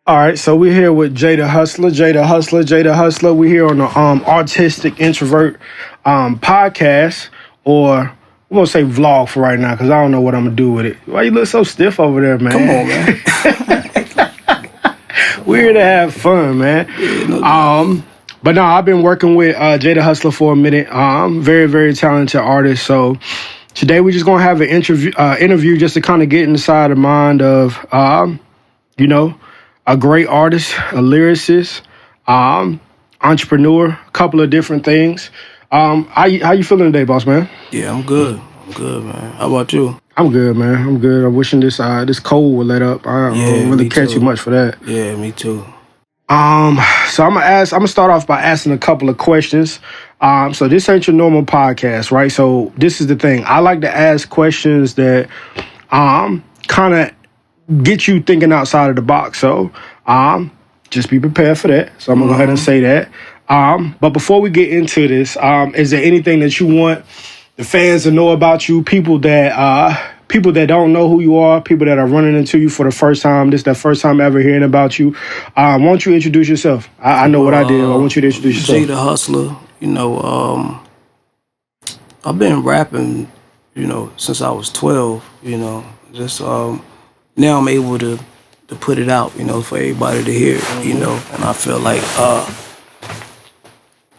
All right, so we're here with Jada Hustler, Jada Hustler, Jada Hustler. We're here on the Artistic Introvert podcast, or we're going to say vlog for right now because I don't know what I'm going to do with it. Why you look so stiff over there, man? Come on, man. We're here to have fun, man. Yeah, but no, I've been working with Jada Hustler for a minute. Very, very talented artist. So today we're just going to have an interview just to kind of get inside the mind of, a great artist, a lyricist, entrepreneur, a couple of different things. How you feeling today, boss man? Yeah, I'm good. I'm good, man. How about you? I'm good, man. I'm good. I'm wishing this cold would let up. I don't really catch you much for that. Yeah, me too. So I'm gonna start off by asking a couple of questions. So this ain't your normal podcast, right? So this is the thing. I like to ask questions that kind of get you thinking outside of the box. So just be prepared for that. So I'm gonna go ahead and say that. But before we get into this, is there anything that you want the fans to know about you? People that don't know who you are, people that are running into you for the first time. This is their first time ever hearing about you. Why don't you introduce yourself? I know what I did. I want you to introduce yourself. Jada Hustler. I've been rapping, since I was 12. Just now I'm able to put it out, for everybody to hear, and I feel like,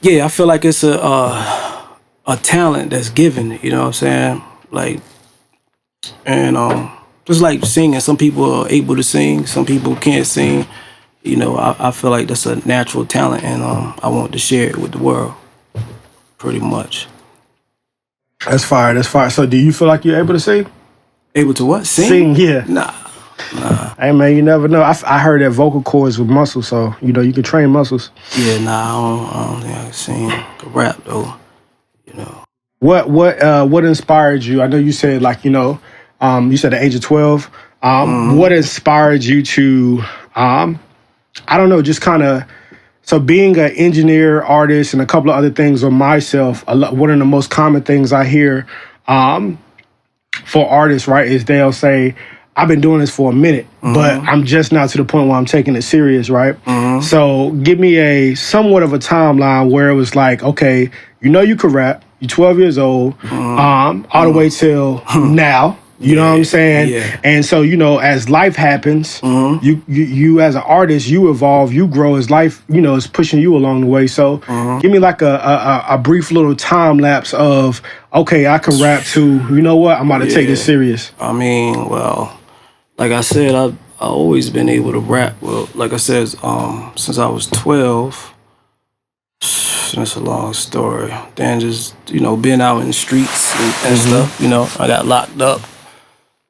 I feel like it's a talent that's given, you know what I'm saying? Like, and just like singing, some people are able to sing, some people can't sing. I feel like that's a natural talent, and I want to share it with the world, pretty much. That's fire. That's fire. So do you feel like you're able to sing? Able to what? Sing, yeah. Nah. Hey, man, you never know. I heard that vocal cords with muscles, so, you can train muscles. Yeah, I don't think I can sing. I can rap, though, What inspired you? I know you said, you said the age of 12. What inspired you to, just kind of, so being an engineer, artist, and a couple of other things on myself, one of the most common things I hear for artists, right, is they'll say, I've been doing this for a minute, but I'm just now to the point where I'm taking it serious, right? So give me a somewhat of a timeline where it was like, okay, you could rap, you're 12 years old, all the way till now. You know what I'm saying? Yeah. And so, as life happens, you as an artist, you evolve, you grow as life, is pushing you along the way. So give me like a brief little time lapse of, okay, I can rap to, I'm about to take this serious. I mean, well, like I said, I've always been able to rap. Well, like I said, since I was 12, that's a long story. Then just, being out in the streets and stuff, I got locked up.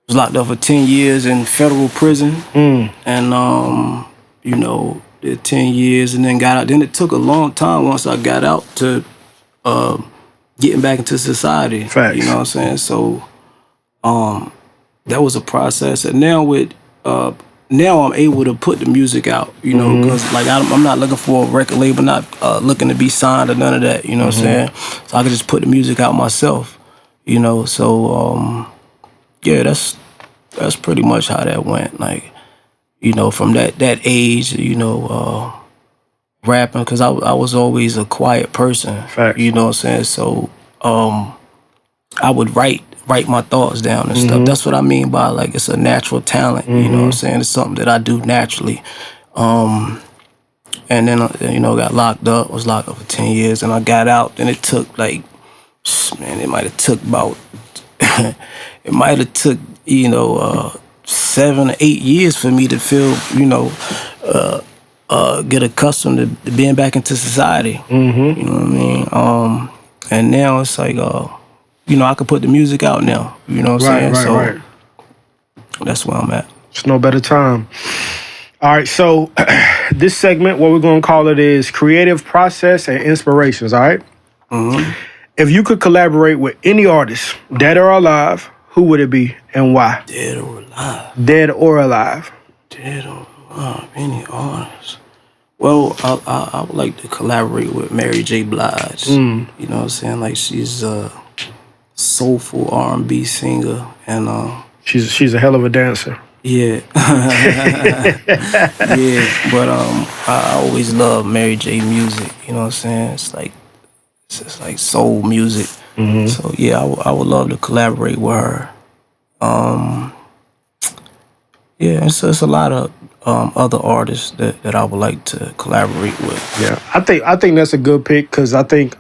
Was locked up for 10 years in federal prison. And, did 10 years and then got out. Then it took a long time once I got out to getting back into society. Facts. You know what I'm saying? So that was a process. And now now I'm able to put the music out, because I'm not looking for a record label, not looking to be signed or none of that, you know what I'm saying? So I can just put the music out myself, so yeah, that's pretty much how that went. Like, from that age, rapping, because I was always a quiet person. Facts. You know what I'm saying? So I would write my thoughts down and stuff. That's what I mean by, like, it's a natural talent. You know what I'm saying? It's something that I do naturally. And then, got locked up, was locked up for 10 years, and I got out, and it took, it might have took about, 7 or 8 years for me to feel, get accustomed to being back into society. You know what I mean? And now it's like, I could put the music out now. You know what I'm saying? Right. That's where I'm at. It's no better time. All right, so this segment, what we're going to call it is creative process and inspirations, all right? If you could collaborate with any artist, dead or alive, who would it be and why? Dead or alive? Dead or alive. Dead or alive, any artist. Well, I would like to collaborate with Mary J. Blige. You know what I'm saying? Like, she's soulful R&B singer, and she's a hell of a dancer. Yeah. Yeah, but I always love Mary J music, you know what I'm saying? It's like soul music. So yeah, I would love to collaborate with her. Um yeah, it's a lot of other artists that I would like to collaborate with. Yeah, I think that's a good pick because I think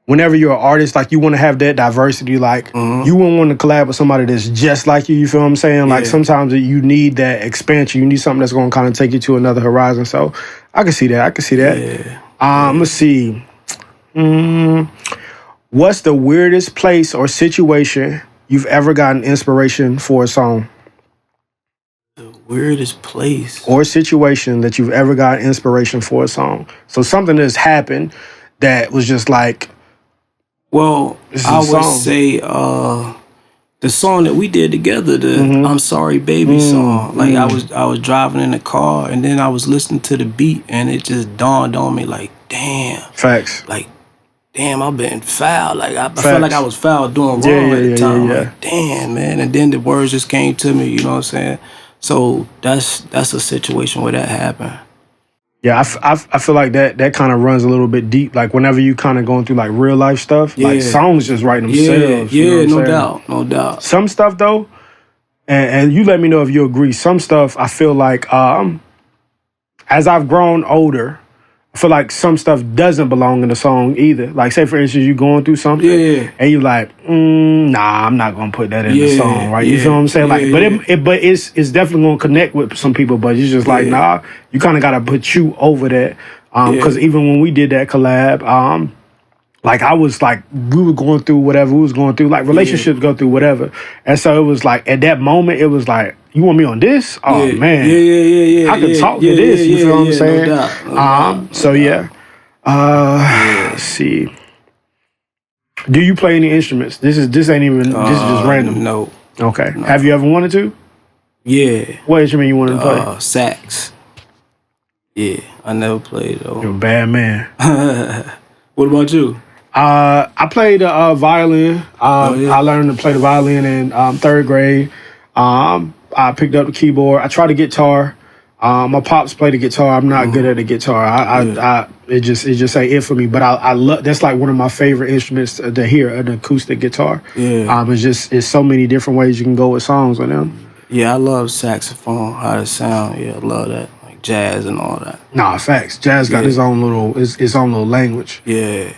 whenever you're an artist, like you want to have that diversity. Like you wouldn't want to collab with somebody that's just like you. You feel what I'm saying? Like sometimes you need that expansion. You need something that's going to kind of take you to another horizon. So I can see that. I can see that. Yeah. Let's see. What's the weirdest place or situation you've ever gotten inspiration for a song? The weirdest place or situation that you've ever got inspiration for a song. So something that's happened that was just like, well, I would say the song that we did together, the "I'm Sorry Baby" song. Like I was driving in the car and then I was listening to the beat and it just dawned on me like, damn. Facts. Like, damn, I've been foul. Like I felt like I was foul doing wrong at the time. Like, damn, man. And then the words just came to me, you know what I'm saying? So that's a situation where that happened. Yeah, I feel like that kind of runs a little bit deep. Like whenever you kind of going through like real life stuff, like songs just write themselves. Yeah, no doubt. Some stuff though, and you let me know if you agree. Some stuff I feel like as I've grown older, I feel like some stuff doesn't belong in the song either. Like say for instance, you going through something and you like, nah, I'm not gonna put that in the song, right? You feel what I'm saying? Like, but it's definitely gonna connect with some people. But it's just like, nah, you kind of gotta put you over that. Because even when we did that collab, like I was like, we were going through whatever we was going through, like relationships go through whatever. And so it was like, at that moment, it was like, you want me on this? Oh man. I can talk to this, you feel what I'm saying? No doubt. So let's see. Do you play any instruments? This ain't even, this is just random. No. Okay. No. Have you ever wanted to? Yeah. What instrument you wanted to play? Sax. Yeah, I never played though. You're a bad man. What about you? I played violin. I learned to play the violin in third grade. I picked up the keyboard. I tried the guitar. My pops played the guitar. I'm not good at the guitar. It just ain't it for me. But I love. That's like one of my favorite instruments to hear, an acoustic guitar. Yeah. It's so many different ways you can go with songs on them. Yeah, I love saxophone. How it sound. Yeah, I love that. Like jazz and all that. Nah, facts. Jazz got his own little language. Yeah.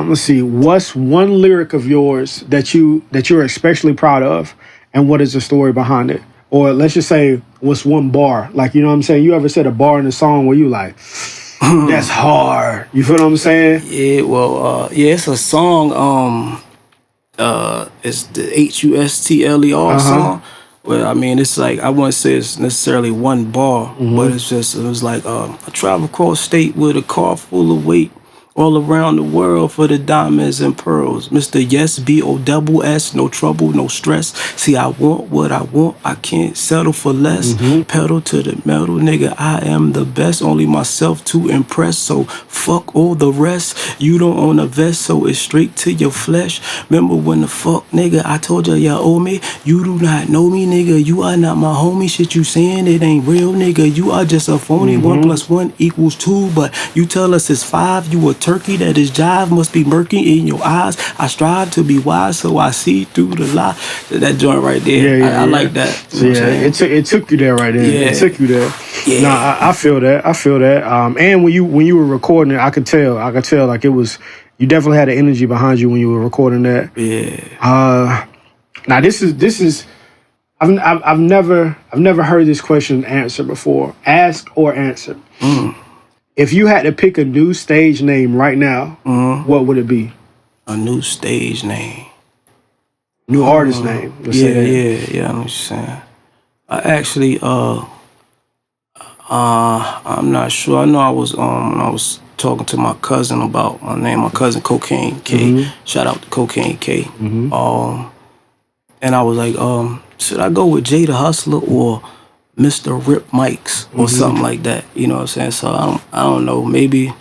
Let's see. What's one lyric of yours that you're especially proud of, and what is the story behind it? Or let's just say, what's one bar? Like, you know what I'm saying? You ever said a bar in a song where you like, that's hard. You feel what I'm saying? Yeah, well, it's a song. It's the HUSTLER song. Well, I mean, it's like, I wouldn't say it's necessarily one bar, but it was like, I travel across state with a car full of weight. All around the world for the diamonds and pearls. Mr. Yes, BOSS, no trouble, no stress. See, I want what I want, I can't settle for less. Pedal to the metal, nigga, I am the best. Only myself to impress, so fuck all the rest. You don't own a vest, so it's straight to your flesh. Remember when the fuck, nigga, I told you owe me? You do not know me, nigga, you are not my homie. Shit you saying, it ain't real, nigga. You are just a phony. 1 + 1 = 2, but you tell us it's 5. You a turkey that is jive must be murky in your eyes. I strive to be wise, so I see through the lie. That joint right there, I like that. So it took you there right there. It took you there. Yeah. Nah, I feel that. And when you were recording it, I could tell like it was. You definitely had the energy behind you when you were recording that. Yeah. Now this is. I've never heard this question answered before. Asked or answered. If you had to pick a new stage name right now, what would it be? A new stage name. New artist name. Yeah, I know what you're saying. I actually, I'm not sure. I know I was talking to my cousin about my name, my cousin Cocaine K. Shout out to Cocaine K. And I was like, should I go with Jay the Hustler or Mr. Rip Mics or something like that? You know what I'm saying? So I don't know. Maybe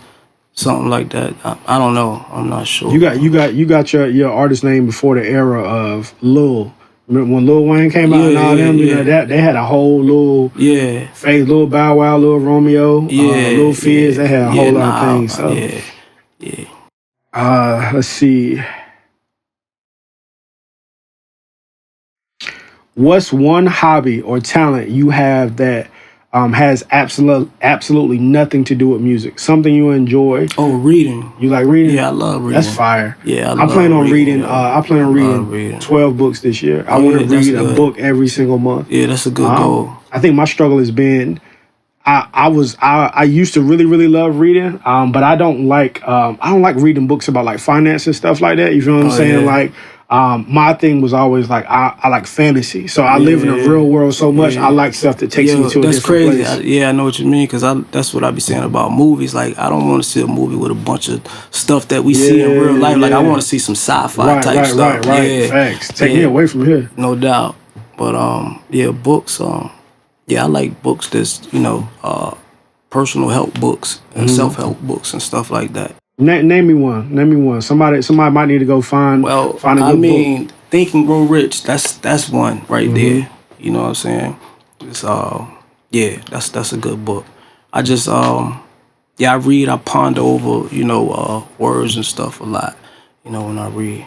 something like that. I don't know. I'm not sure. You got your artist name before the era of Lil Remember when Lil Wayne came out and all them, you know, that they had a whole little phase, Lil Bow Wow, Lil Romeo, Lil Fizz, they had a whole lot of things. So let's see. What's one hobby or talent you have that has absolutely nothing to do with music? Something you enjoy? Oh, reading. You like reading? Yeah, I love reading. That's fire. Yeah, I plan on reading. I plan on reading 12 books this year. I want to read a book every single month. Yeah, that's a good goal. I think my struggle has been. I used to really love reading, but I don't like reading books about like finance and stuff like that. You feel what I'm saying? Yeah. Like my thing was always like I like fantasy, so I live in the real world so much. I like stuff that takes me to a different place. I know what you mean, because that's what I be saying about movies. Like I don't want to see a movie with a bunch of stuff that we see in real life. Like I want to see some sci-fi type stuff. Right. Facts. Take me away from here. No doubt. But books. I like books that's personal help books and self-help books and stuff like that. Name me one. Somebody might need to go find a good book. Think and Grow Rich. That's one right there. You know what I'm saying? It's that's a good book. I just I read. I ponder over words and stuff a lot. When I read.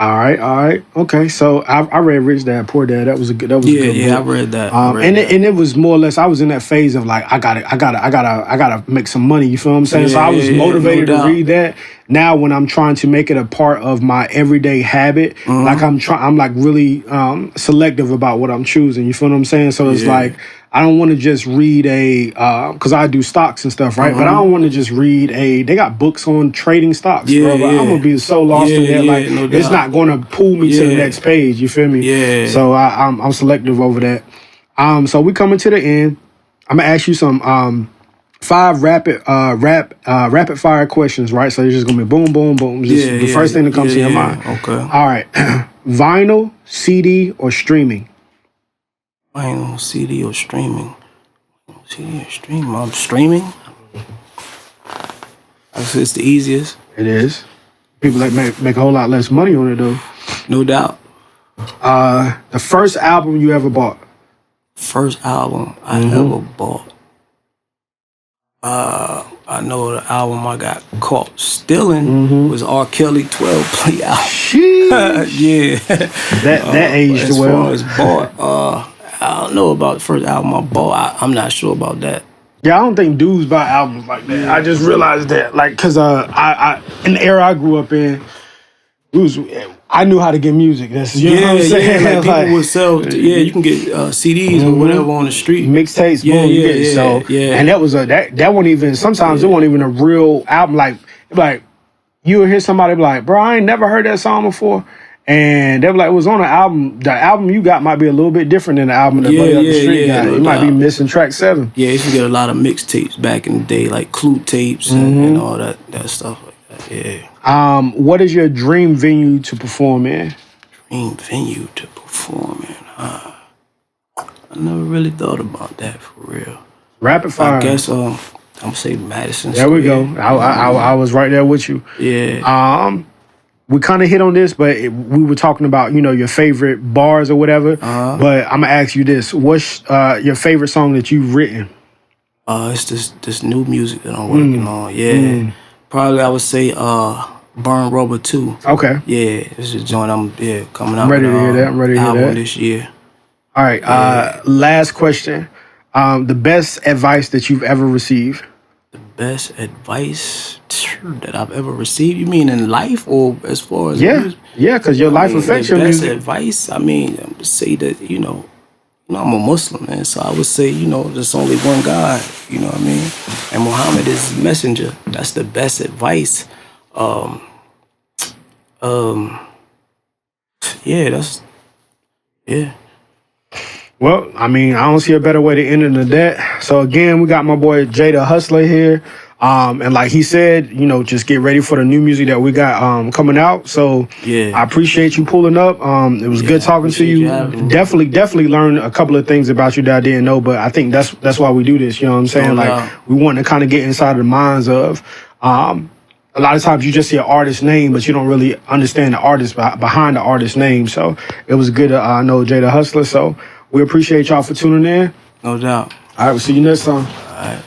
All right. Okay, so I read Rich Dad Poor Dad. That was a good book. I read that. And it was more or less, I was in that phase of like I gotta make some money. You feel what I'm saying? So I was motivated to read that. Now when I'm trying to make it a part of my everyday habit, like I'm like really selective about what I'm choosing. You feel what I'm saying? So it's like I don't want to just read because I do stocks and stuff, right? But I don't want to just read they got books on trading stocks, bro. I'm gonna be so lost in that. Like it's not gonna pull me to the next page. You feel me? Yeah. So I'm selective over that. So we coming to the end. I'm gonna ask you some 5 rapid fire questions, right? So it's just gonna be boom, boom, boom. Just the first thing that comes to your mind. Okay. All right. Vinyl, CD, or streaming? Vinyl, CD, or streaming? CD or streaming? I'm streaming. It's the easiest. It is. People make a whole lot less money on it though. No doubt. The first album you ever bought? First album I ever bought. I know the album I got caught stealing was R. Kelly 12 play album. Yeah. That aged well. As far as bought, I don't know about the first album I bought. I'm not sure about that. Yeah, I don't think dudes buy albums like that. Yeah. I just realized that, like, cause I in the era I grew up in, I knew how to get music. That's what I'm saying. Like people would sell. You can get CDs or whatever on the street. Mixtapes, boom, you get it. So, and that was that wasn't even. Sometimes it wasn't even a real album. Like you would hear somebody be like, "Bro, I ain't never heard that song before," and they were like, "It was on an album. The album you got might be a little bit different than the album that Buddy Up the Street got. You might be missing track 7." Yeah, you used to get a lot of mixtapes back in the day, like Clue tapes and all that stuff like that. Yeah. What is your dream venue to perform in? Dream venue to perform in? I never really thought about that for real. Rapid fire. I guess I'm gonna say Madison There Square. we go. I was right there with you. Yeah. We kind of hit on this, but we were talking about your favorite bars or whatever. But I'm gonna ask you this: what's your favorite song that you've written? It's this new music that I'm working on. Yeah. Probably I would say Burn Rubber 2. Okay. Yeah, it's a joint I'm coming out. I'm ready to hear that. I'm ready to hear that this year. All right. Last question. The best advice that you've ever received? The best advice that I've ever received? You mean in life or as far as music? Yeah, because your life affects your music. The best advice? I mean, I would say that I'm a Muslim, man, so I would say, there's only one God, you know what I mean? And Muhammad is his messenger. That's the best advice. Well, I mean, I don't see a better way to end it than that. So again, we got my boy Jay the Hustler here. And like he said, just get ready for the new music that we got coming out. So I appreciate you pulling up. It was good talking to you. Definitely learned a couple of things about you that I didn't know, but I think that's why we do this. You know what I'm saying? We want to kind of get inside of the minds of a lot of times you just see an artist's name, but you don't really understand the artist behind the artist's name. So it was good to know Jay the Hustler. So we appreciate y'all for tuning in. No doubt. All right, we'll see you next time. All right.